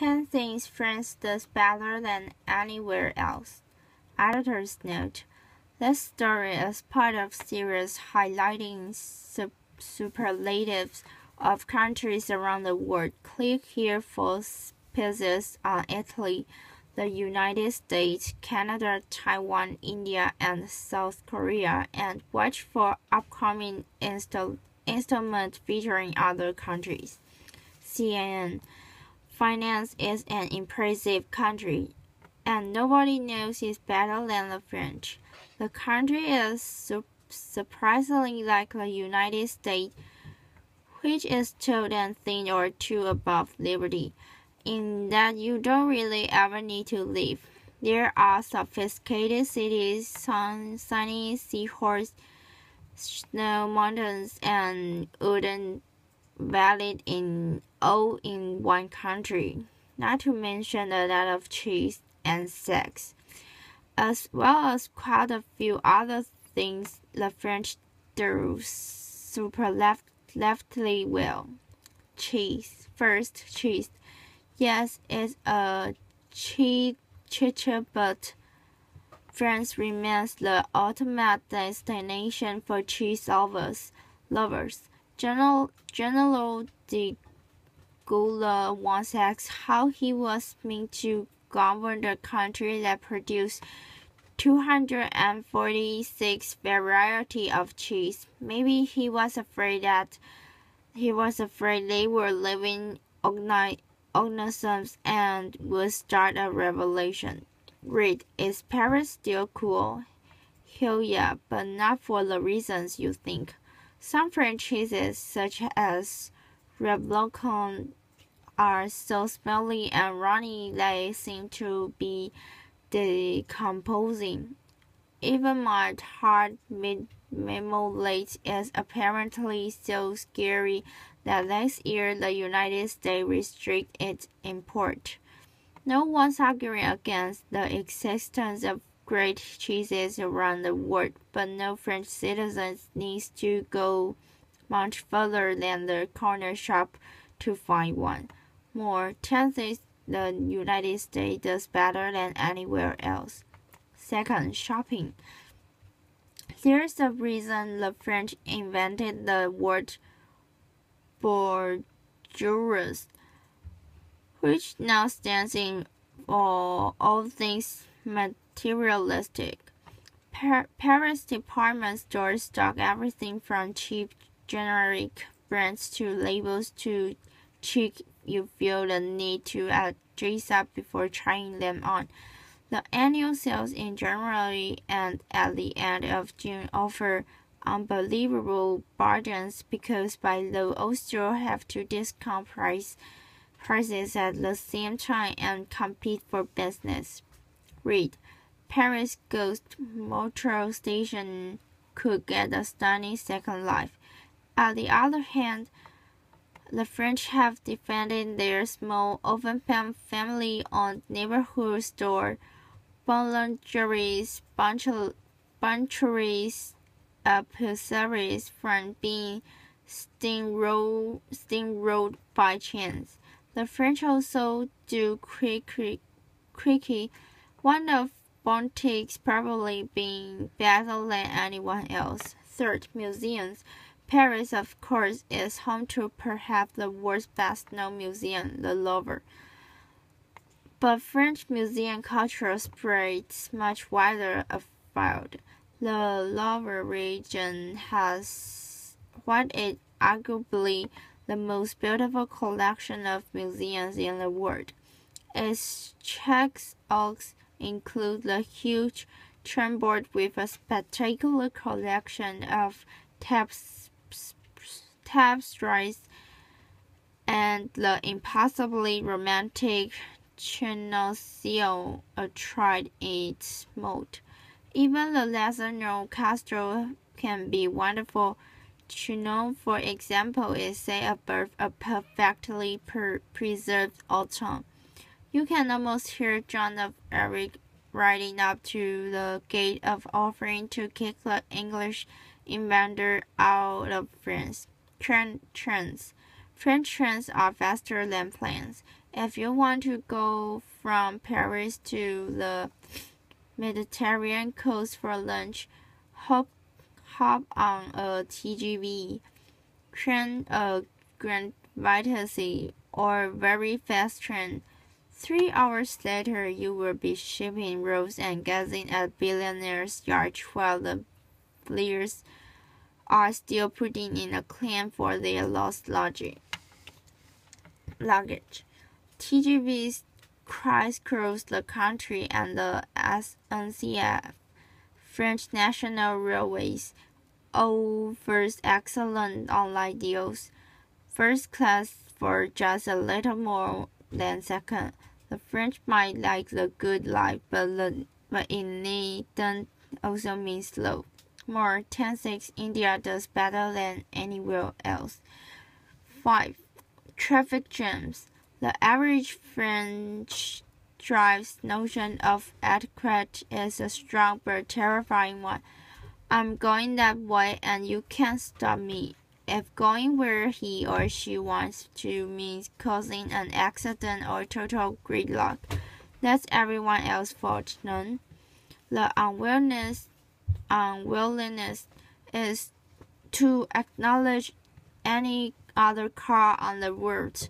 10 things France does better than anywhere else. Editor's note: this story is part of series highlighting superlatives of countries around the world. Click here for pieces on Italy, the United States, Canada, Taiwan, India, and South Korea, and watch for upcoming installment featuring other countries. CNN: France is an impressive country, and nobody knows it better than the French. The country is surprisingly like the United States, which is told and think or two above liberty, in that you don't really ever need to live. There are sophisticated cities, sunny seahorse, snow mountains, and wooden valid all in one country, not to mention a lot of cheese and sex, as well as quite a few other things the French do leftly well. Cheese. First, cheese. Yes, it's a cheat, but France remains the ultimate destination for cheese lovers. General de Gaulle once asked how he was meant to govern the country that produced 246 varieties of cheese. Maybe he was afraid they were living organisms and would start a revolution. Read: is Paris still cool? Hell yeah, but not for the reasons you think. Some French cheeses, such as Reblochon, are so smelly and runny they seem to be decomposing. Even my hard marmalade is apparently so scary that last year the United States restricted its import. No one's arguing against the existence of great cheeses around the world, but no French citizen needs to go much further than the corner shop to find one. More, 10 things the United States does better than anywhere else. Second, shopping. There's a reason the French invented the word bourgeois, which now stands in for all things materialistic. Paris department stores stock everything from cheap generic brands to labels to chic you feel the need to dress up before trying them on. The annual sales in January and at the end of June offer unbelievable bargains because by law all stores have to discount prices at the same time and compete for business. Read: Paris Ghost Motor Station could get a stunning second life. On the other hand, the French have defended their small, open-pan, family-owned neighborhood store, boulangeries, buncheries, pizzeries from being steamrolled by chance. The French also do quickie, one of boutiques probably being better than anyone else. Third, museums. Paris, of course, is home to perhaps the world's best-known museum, the Louvre. But French museum culture spreads much wider afield. The Louvre region has what is arguably the most beautiful collection of museums in the world. Its checkbox include the huge Chambord with a spectacular collection of tapestries and the impossibly romantic Chinonceau tried its mode. Even the lesser-known castle can be wonderful. Chinon, for example, is said above a perfectly preserved autumn. You can almost hear John of Arc riding up to the gate of offering to kick the English invader out of France. Trends. French trains are faster than planes. If you want to go from Paris to the Mediterranean coast for lunch, hop on a TGV train, a Grand Vitesse, or very fast train. 3 hours later, you will be shipping rolls and gazing at billionaires' yachts while the players are still putting in a claim for their lost luggage. TGVs crisscross the country, and the SNCF, French National Railways, offers excellent online deals. First class for just a little more than second. The French might like the good life, but it needn't also mean slow. More 10-6, India does better than anywhere else. 5. Traffic jams. The average French driver's notion of etiquette is a strong but terrifying one. I'm going that way and you can't stop me. If going where he or she wants to means causing an accident or total gridlock, that's everyone else's fault. None. The unwillingness is to acknowledge any other car on the road.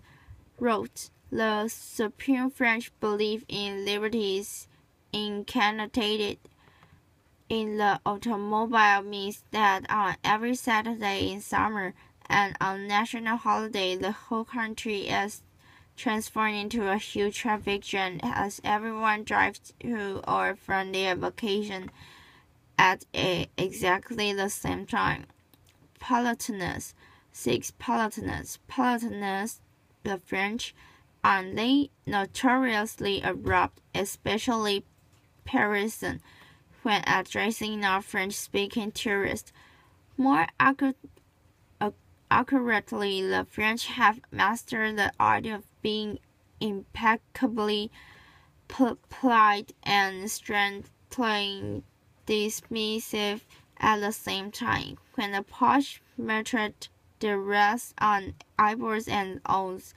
The supreme French belief in liberties incarnated in the automobile means that on every Saturday in summer and on national holiday, the whole country is transformed into a huge traffic jam as everyone drives to or from their vacation at exactly the same time. Politeness. 6. Politeness. Politeness, the French, are they notoriously abrupt, especially Parisian, when addressing non-French-speaking tourists. More accurately, the French have mastered the art of being impeccably polite and strangely dismissive at the same time. When the posh maitre rests on eyeballs and owns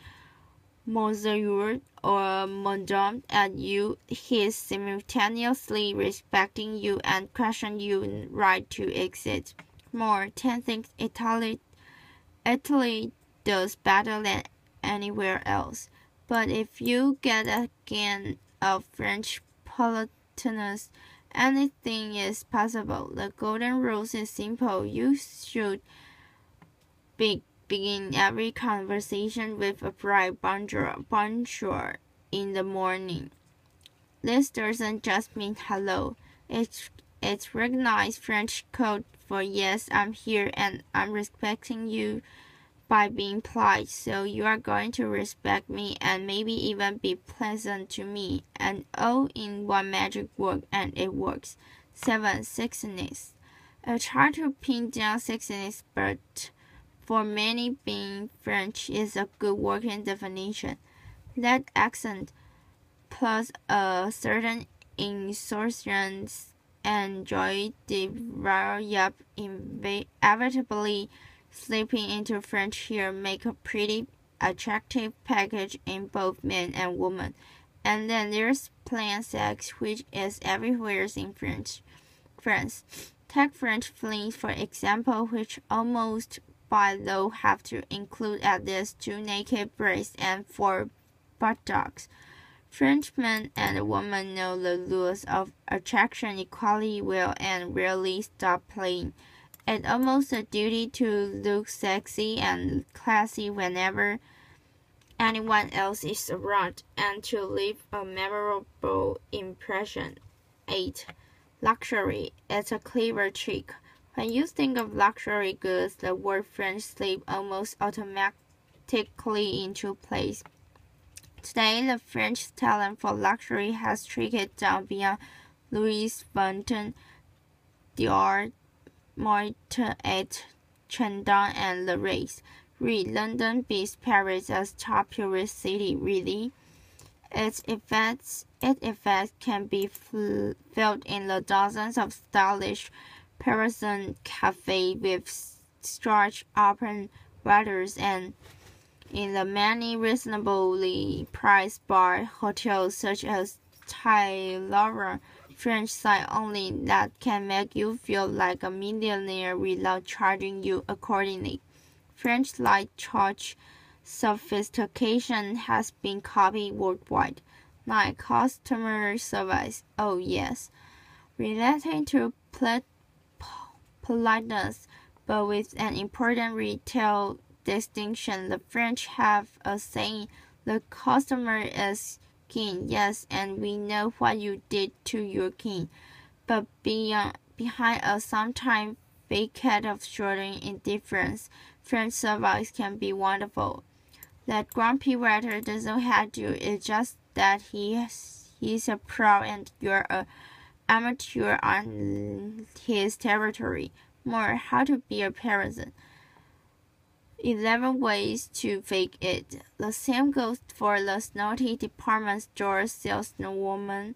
Monsieur or Madame at you, he is simultaneously respecting you and questioning your right to exit. More 10 things Italy does better than anywhere else. But if you get a gain of French politeness, anything is possible. The golden rule is simple. You should begin every conversation with a bright bonjour in the morning. This doesn't just mean hello. It's recognized French code for yes, I'm here and I'm respecting you by being polite, so you are going to respect me and maybe even be pleasant to me, and all in one magic word, and it works. 7. Sexiness. It's hard to pin down sexiness, but for many, being French is a good working definition. That accent, plus a certain insouciance and joy develop inevitably slipping into French here, make a pretty attractive package in both men and women. And then there's plain sex, which is everywhere in France. Take French flings, for example, which almost by law have to include at least 2 naked breasts and 4 buttocks. Frenchmen and women know the rules of attraction equally well and rarely stop playing. It's almost a duty to look sexy and classy whenever anyone else is around and to leave a memorable impression. 8. Luxury. It's a clever trick. When you think of luxury goods, the word French slips almost automatically into place. Today, the French talent for luxury has trickled down beyond Louis Vuitton, Dior, Moet, Chandon, and the race. Read London beats Paris as top tourist city. Really? Its effects can be felt in the dozens of stylish Parisian cafes with starch open windows and In the many reasonably priced bar hotels such as Thai Laura, French side only that can make you feel like a millionaire without charging you accordingly. French light touch sophistication has been copied worldwide. Like customer service, oh yes. Relating to politeness, but with an important retail distinction, the French have a saying, the customer is king, yes, and we know what you did to your king. But behind a sometimes facade of shouldering indifference, French service can be wonderful. That grumpy waiter doesn't hate you, it's just that he's a pro and you're a amateur on his territory. More how to be a person. 11 ways to fake it. The same goes for the snotty department store saleswoman.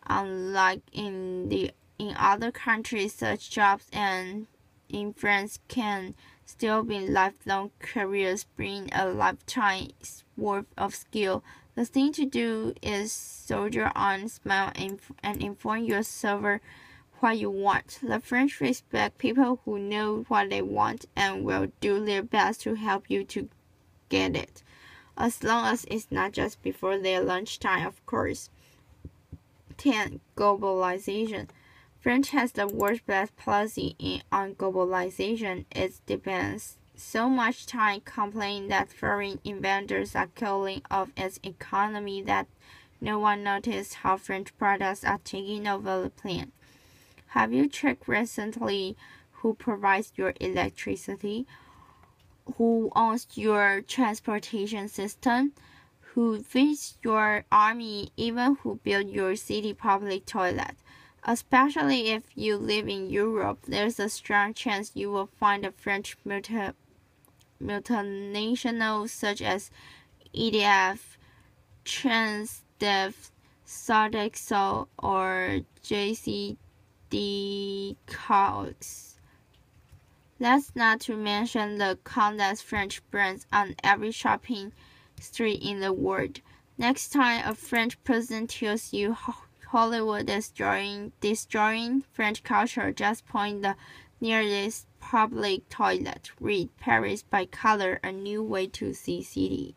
Unlike in other countries, such jobs and in France can still be lifelong careers, bring a lifetime's worth of skill. The thing to do is soldier on, smile, and inform your server what you want. The French respect people who know what they want and will do their best to help you to get it. As long as it's not just before their lunchtime, of course. 10. Globalization. French has the world's best policy on globalization. It depends so much time complaining that foreign inventors are killing off its economy that no one noticed how French products are taking over the planet. Have you checked recently who provides your electricity? Who owns your transportation system? Who feeds your army? Even who built your city public toilet? Especially if you live in Europe, there's a strong chance you will find a French multinational such as EDF, Transdev, Sodexo, or JCD Cox. That's not to mention the countless French brands on every shopping street in the world. Next time a French person tells you Hollywood destroying French culture, just point the nearest public toilet. Read Paris by color, a new way to see city.